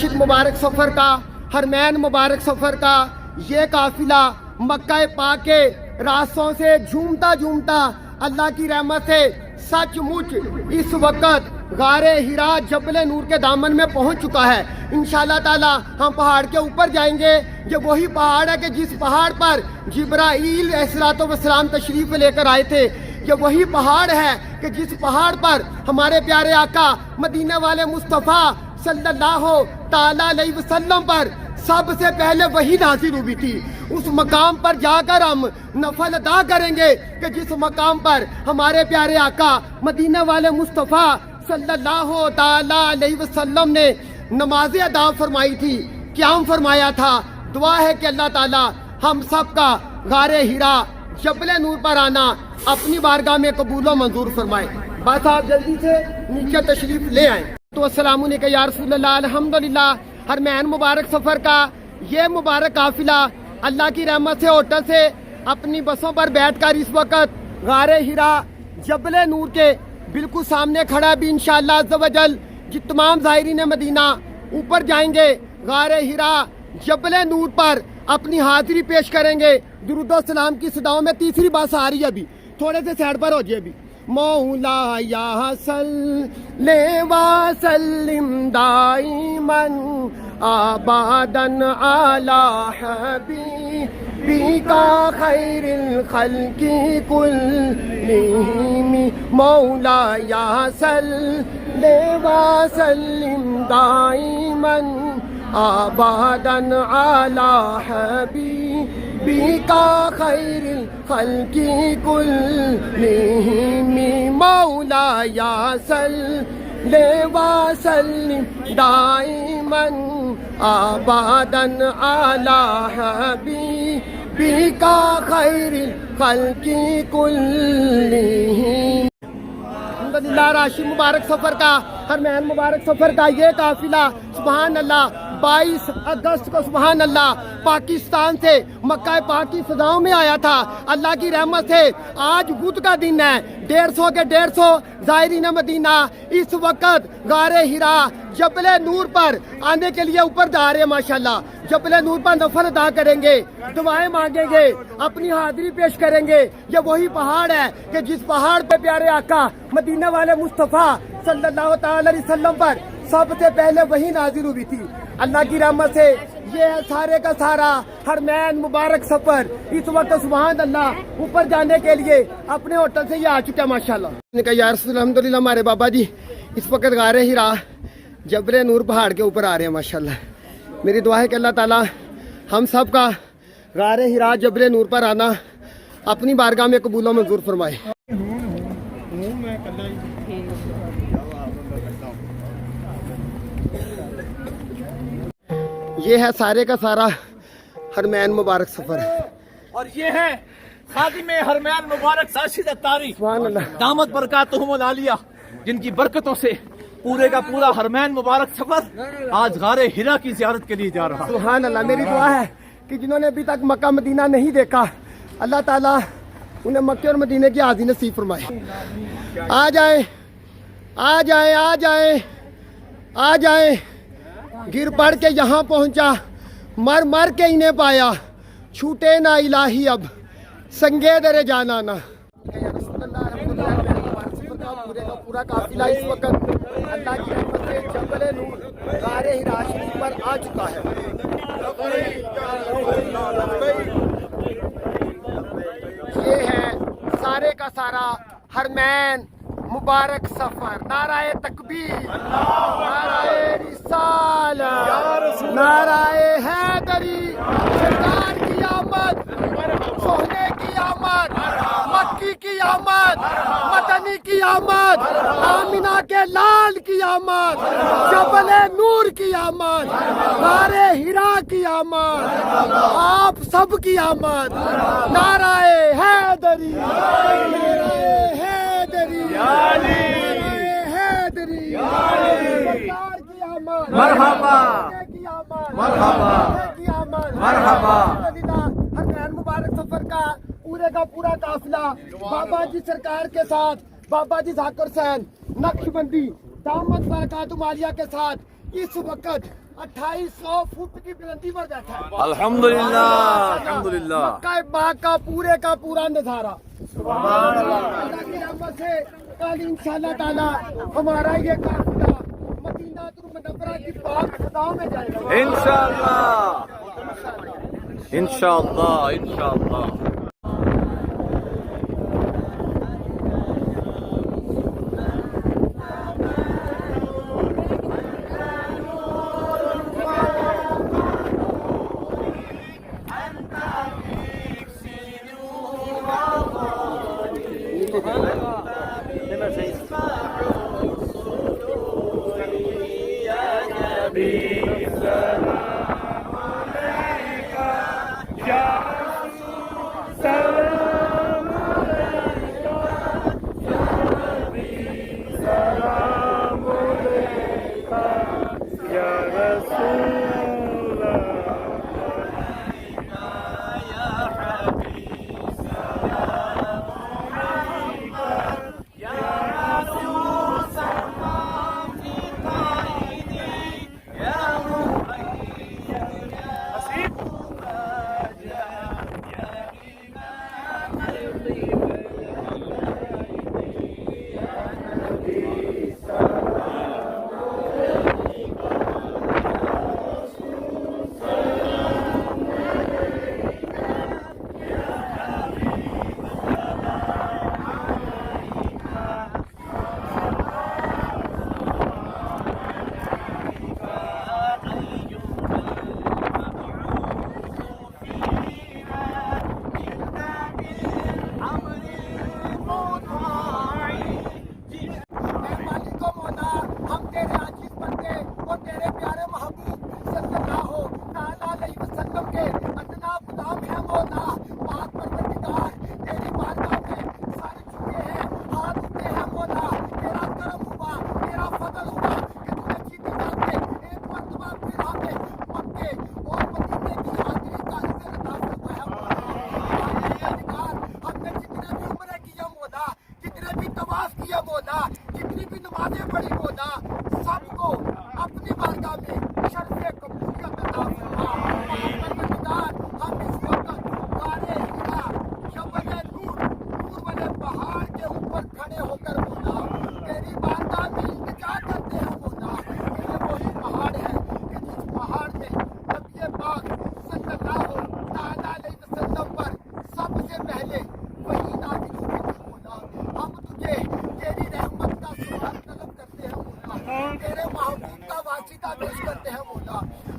राशिद मुबारक सफ़र का, हरमैन मुबारक सफ़र का ये काफिला मक्का पाक के रास्तों से झूमता झूमता अल्लाह की रहमत से सचमुच इस वक्त गारे हिरा जबल नूर के दामन में पहुंच चुका है। इंशाअल्लाह ताला हम पहाड़ के ऊपर जाएंगे। ये वही पहाड़ है कि जिस पहाड़ पर जिब्राईल अलैहिस्सलाम तशरीफ लेकर आए थे। ये वही पहाड़ है कि जिस पहाड़ पर हमारे प्यारे आका मदीना वाले मुस्तफ़ा सल्लल्लाहु ताला अलैहि वसल्लम पर सबसे पहले वही नाज़िल हुई थी। उस मकाम पर जाकर हम नफल अदा करेंगे कि जिस मकाम पर हमारे प्यारे आका मदीना वाले मुस्तफ़ा सल्लल्लाहु ताला अलैहि वसल्लम ने नमाज़ें अदा फरमाई थी, क़याम फरमाया था। दुआ है कि अल्लाह ताला हम सब का गारे हिरा जबल नूर पर आना अपनी बारगाह में कबूल व मंजूर फरमाए। बस आप जल्दी से नीचे तशरीफ ले आए। तो अस्सलाम वालेकुम या रसूल अल्लाह, अल्हम्दुलिल्लाह। हरमैन मुबारक सफ़र का ये मुबारक काफिला अल्लाह की रहमत से होटल से अपनी बसों पर बैठकर इस वक्त गारे हिरा जबल नूर के बिल्कुल सामने खड़ा भी इंशाअल्लाह अज़्ज़ व जल जी तमाम ज़ाहिरीन मदीना ऊपर जाएंगे। गारे हिरा जबल नूर पर अपनी हाजिरी पेश करेंगे। दुरूद व सलाम की सदाओं में तीसरी बात आ रही है, अभी थोड़े से साइड पर हो जाए। अभी मौला या सल्ले व सल्लिम दाइमन आबादन अला हबीबिका खैरिल खल्क़ि कुल्लिहिम। मौला या सल्ले व सल्लिम दाइमन आबादन अला हबीबिका खैरिल खल्क़ि कुल्लिहिम। मौला या सल्ले व सल्लिम दाइमन आबादन अला हबीबिका खैरिल खल्क़ि कुल्लिहिम। अल्हम्दुलिल्लाह। राशिद मुबारक सफ़र का, हरमैन मुबारक सफ़र का ये काफिला सुभान अल्लाह 22 अगस्त को सुभान अल्लाह पाकिस्तान से मक्का पाक की फ़ज़ाओं में आया था। अल्लाह की रहमत से आज बुध का दिन है। 150 के 150 ज़ाहिरीन मदीना इस वक्त गारे हिरा जबल नूर पर आने के लिए ऊपर जा रहे हैं। माशाल्लाह जबल नूर पर नफल अदा करेंगे, दुआएं मांगेंगे, अपनी हाजिरी पेश करेंगे। ये वही पहाड़ है कि जिस पहाड़ पे प्यारे आका मदीना वाले मुस्तफ़ा सल्लल्लाहु ताला अलैहि वसल्लम पर सबसे पहले वही नाजिल हुई थी। अल्लाह की रहमत से ये है सारे का सारा हरमैन मुबारक सफ़र इस वक्त सुभान अल्लाह ऊपर जाने के लिए अपने होटल से ये आ चुका है। माशाल्लाह ने कहा या रसूल अल्हम्दुलिल्लाह हमारे बाबा जी इस वक्त गारे हिरा जबल नूर पहाड़ के ऊपर आ रहे हैं। माशाल्लाह मेरी दुआ है कि अल्लाह ताला हम सब का गारे हिरा जबल नूर पर आना अपनी बारगाह में कबूल व मंजूर फरमाए। ये है सारे का सारा हरमैन मुबारक सफ़र और ये है खादिम हरमैन मुबारक साशिद अत्तारी दामत बरकातुहुमुल आलिया, जिनकी बरकतों से पूरे का पूरा हरमैन मुबारक सफ़र आज गारे हिरा की ज़ियारत के लिए जा रहा है। सुभान अल्लाह। मेरी दुआ है कि जिन्होंने अभी तक मक्का मदीना नहीं देखा अल्लाह ताला उन्हें मक्के और मदीने की हाज़िरी नसीब फरमाए। आ जाए आ जाए आ जाए आ जाए। गिर पड़ के यहाँ पहुँचा, मर मर के इन्हें पाया, छूटे ना इलाही अब संगे दरे जाना ना। पूरे का पूरा काफिला इस वक्त अल्लाह की रहमत से जबल नूर गारे हिरा शरीफ पर आ चुका है। ये है सारे का सारा हरमैन मुबारक सफ़र। नाराए तकबीर, नाराए रिसालत, नाराए हैदरी। सरकार की आमद, सोहने की आमद, मक्की की आमद, मदनी की आमद, आमिना के लाल की आमद, जबल नूर की आमद, गारे हिरा की आमद, आप सब की आमद। नाराए हैदरी, मरहबा मरहबा मरहबा। हरमैन मुबारक सफ़र का पूरा काफिला बाबा जी सरकार के साथ, बाबा जी ज़ाकिर हुसैन नक्शबंदी दामत बरकातुहुमुल आलिया के साथ इस वक्त 2800 फुट की बुलंदी पर बैठा है। अल्हम्दुलिल्लाह, अल्हम्दुलिल्लाह। मक्का पाक का पूरा नजारा सुभान अल्लाह। अल्लाह की रहमत से कल इंशाअल्लाह ताला हमारा ये काफिला मदीनातुल मुनव्वरा की पाक सदाओं में जाएगा इंशाअल्लाह, इंशाअल्लाह, इंशाअल्लाह।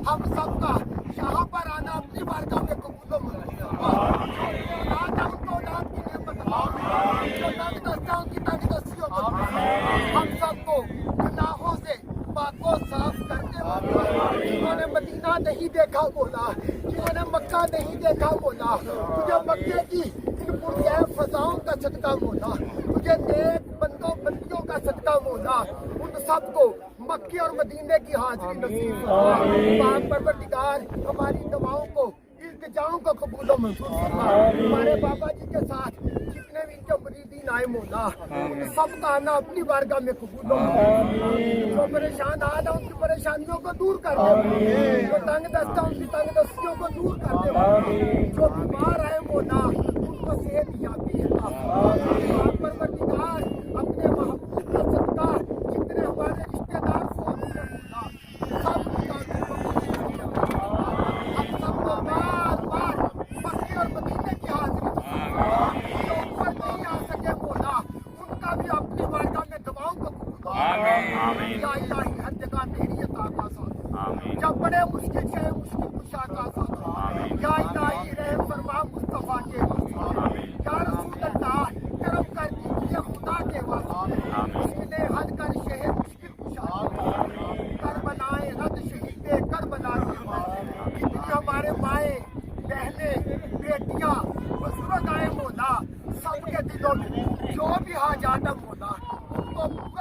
हम सबका यहाँ पर आना अपनी बारगाह में कबूल हम सबको गुनाहों से पाको साफ करने वाला, जिन्होंने मदीना नहीं देखा बोला, जिन्होंने मक्का नहीं देखा बोला, तुझे मक्के की इन पुरज़ैब फज़ाओं का सदका बोला, तुझे नेक बंदियों का सदका बोला, उन सबको मक्के और मदीने की हाजिरी नसीब फरमा। पाक परवरदिगार हमारी दुआओं को इल्तिजाओं को कबूल मंजूर फरमा। हमारे बाबा जी के साथ जितने भी इनके मुरीदीन आए मौला, उन सब का आना अपनी बारगाह में कबूल जो परेशान आ रहा उनकी परेशानियों को दूर कर दे, जो तंग दस्ता उनकी तंग दस्तियों को दूर कर दे, जो बीमार आए मौला उनको सेहत याबी है। परवरदिगार अपने महबूब का सदका जितने हमारे रिश्तेदार फोन से मौला सब हम सबको बार बार मक्के और मदीने की हाजिरी जो ऊपर नहीं आ सके मौला उनका भी अपनी बारगाह में दुआओं को आमीन। या इलाही हर जगह तेरी अता का साथ, जब बड़े मुश्किल से मुश्किल कुशा का साथ, या इलाही रहम फरमा मुस्तफा के वास्ते, या रसूल अल्लाह करम कर दीजिए खुदा के वास्ते, मुश्किलें हल कर शहर मुश्किल कुशा करबलाए रद शहीदे करबला के वास्ते, जितनी हमारे माए बहने बेटियां बुजुर्ग आए मौला सबके दिलों में जो भी हाजात है मौला उनको